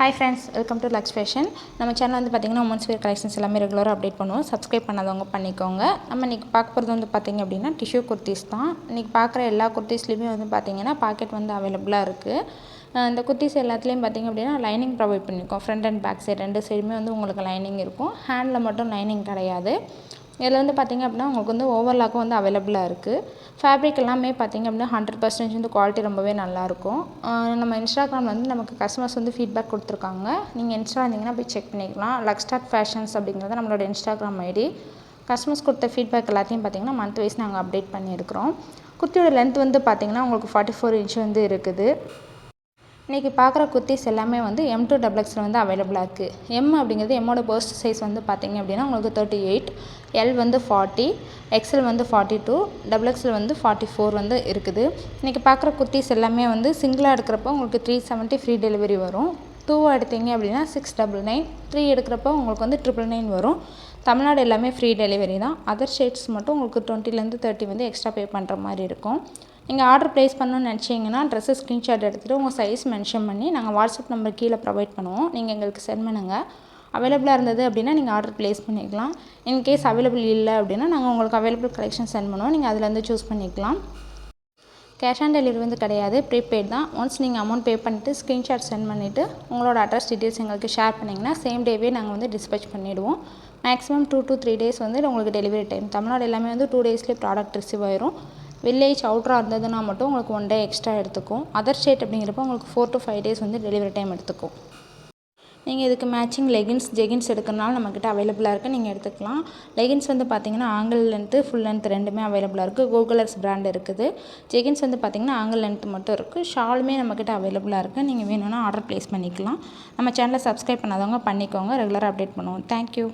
Hi friends, welcome to Lux Fashion. நம்ம channel வந்து பாத்தீங்கன்னா women's wear collections எல்லாமே ரெகுலரா அப்டேட் பண்ணுவோம். Subscribe பண்ணாதவங்க பண்ணிக்கோங்க. நம்ம இன்னைக்கு பார்க்க போறது வந்து பாத்தீங்க அப்படினா டிஷ்யூ குர்தீஸ் தான். இன்னைக்கு பார்க்குற எல்லா குர்தீஸ்லயுமே வந்து பாத்தீங்கன்னா பாக்கெட் வந்து அவேலபிளா இருக்கு. இந்த குர்தீஸ் எல்லாத்துலயும் பாத்தீங்க அப்படினா லைனிங் ப்ரொவைட் பண்ணிருக்கோம். ஃப்ரண்ட் அண்ட் பேக் சைடு ரெண்டு சைடுமே வந்து உங்களுக்கு லைனிங் இருக்கும். ஹேண்ட்ல மட்டும் லைனிங் கிடையாது. இதில் வந்து பார்த்திங்க அப்படின்னா உங்களுக்கு வந்து ஓவர்லாக்கும் வந்து அவைலபிளாக இருக்குது. ஃபேப்ரிக் எல்லாமே பார்த்திங்க அப்படின்னா 100% வந்து குவாலிட்டி ரொம்பவே நல்லாயிருக்கும். நம்ம இன்ஸ்டாகிராமில் வந்து நமக்கு கஸ்டமர்ஸ் வந்து ஃபீட்பேக் கொடுத்துருக்காங்க. நீங்கள் இன்ஸ்டா இருந்தீங்கன்னா போய் செக் பண்ணிக்கலாம். லக்ஸ்டார்ட் ஃபேஷன்ஸ் அப்படிங்கிறது நம்மளோட இன்ஸ்டாகிராம் ஐடி. கஸ்டமர்ஸ் கொடுத்த ஃபீட்பேக் எல்லாத்தையும் பார்த்திங்கன்னா மந்த் வைஸ் நாங்கள் அப்டேட் பண்ணியிருக்கிறோம். குர்த்தியோட லென்த் வந்து பார்த்திங்கன்னா உங்களுக்கு 44 இன்ச் வந்து இருக்குது. இன்றைக்கி பார்க்குற குர்த்திஸ் எல்லாமே வந்து M2 XXL வந்து அவைலபிளாக இருக்குது. எம் அப்படிங்கிறது எம்மோட பர்ஸ்ட் சைஸ் வந்து பார்த்திங்க அப்படின்னா உங்களுக்கு 38, எல் வந்து 40, XL வந்து 42, XXL வந்து 44 வந்து இருக்குது. இன்றைக்கி பார்க்குற குர்த்திஸ் எல்லாமே வந்து சிங்கிளாக எடுக்கிறப்போ உங்களுக்கு 370 ஃப்ரீ டெலிவரி வரும். 2 எடுத்தீங்க அப்படின்னா 699, 3 எடுக்கிறப்போ உங்களுக்கு வந்து 999 வரும். தமிழ்நாடு எல்லாமே ஃப்ரீ டெலிவரி தான். அதர் ஸ்டேட்ஸ் மட்டும் உங்களுக்கு 20லேருந்து 30 வந்து எக்ஸ்ட்ரா பே பண்ணுற மாதிரி இருக்கும். நீங்கள் ஆர்டர் ப்ளேஸ் பண்ணணும்னு நினச்சிங்கன்னா ட்ரெஸ்ஸை ஸ்க்ரீன்ஷாட் எடுத்துகிட்டு உங்கள் சைஸ் மென்ஷன் பண்ணி நாங்கள் வாட்ஸ்அப் நம்பர் கீழே ப்ரொவைட் பண்ணுவோம். நீங்கள் எங்களுக்கு சென்ட் பண்ணுங்கள். அவைலபிளாக இருந்தது அப்படின்னா நீங்கள் ஆர்டர் ப்ளேஸ் பண்ணிக்கலாம். இன்கேஸ் அவைலபிள் இல்லை அப்படின்னா நாங்கள் உங்களுக்கு அவைலபிள் கலெக்ஷன் சென்ட் பண்ணுவோம். நீங்கள் அதிலேருந்து சூஸ் பண்ணிக்கலாம். கேஷ் ஆன் டெலிவரி வந்து கிடையாது, ப்ரீபெய்ட் தான். ஒன்ஸ் நீங்கள் அமௌண்ட் பே பண்ணிவிட்டு ஸ்க்ரீன்ஷாட் சென்ட் பண்ணிவிட்டு உங்களோட அட்ரஸ் டீட்டெயில்ஸ் எங்களுக்கு ஷேர் பண்ணிங்கன்னா சேம் டேவே நாங்கள் வந்து டிஸ்பேச் பண்ணிவிடுவோம். மேக்ஸிமம் 2 to 3 days வந்து உங்களுக்கு டெலிவரி டைம். தமிழ்நாடு எல்லாமே வந்து 2 daysலேயே ப்ராடக்ட் ரிசீவ் ஆயிரும். வில்லேஜ் அவுட்டராக இருந்ததுன்னா மட்டும் உங்களுக்கு 1 day எக்ஸ்ட்ரா எடுத்துக்கும். அதர் ஸ்டேட் அப்படிங்கிறப்ப உங்களுக்கு 4 to 5 days வந்து டெலிவரி டைம் எடுத்துக்கும். நீங்கள் இதுக்கு மேட்சிங் லெகின்ஸ் ஜெகின்ஸ் எடுக்கிறனால நம்மக்கிட்ட அவைலபிளாக இருக்குது, நீங்கள் எடுத்துக்கலாம். லெகின்ஸ் வந்து பார்த்திங்கன்னா ஆங்கிள் லென்த்து ஃபுல் லென்த் ரெண்டுமே அவைலபிளாக இருக்குது. கோகுலர்ஸ் பிராண்ட் இருக்குது. ஜெகின்ஸ் வந்து பார்த்திங்கன்னா ஆங்கிள் லென்த் மட்டும் இருக்குது. ஷாலுமே நம்மக்கிட்ட அவைலபிளாக இருக்குது. நீங்கள் வேணும்னா ஆர்டர் ப்ளேஸ் பண்ணிக்கலாம். நம்ம சேனலை சப்ஸ்கிரைப் பண்ணாதவங்க பண்ணிக்கோங்க. ரெகுலராக அப்டேட் பண்ணுவோம். தேங்க்யூ.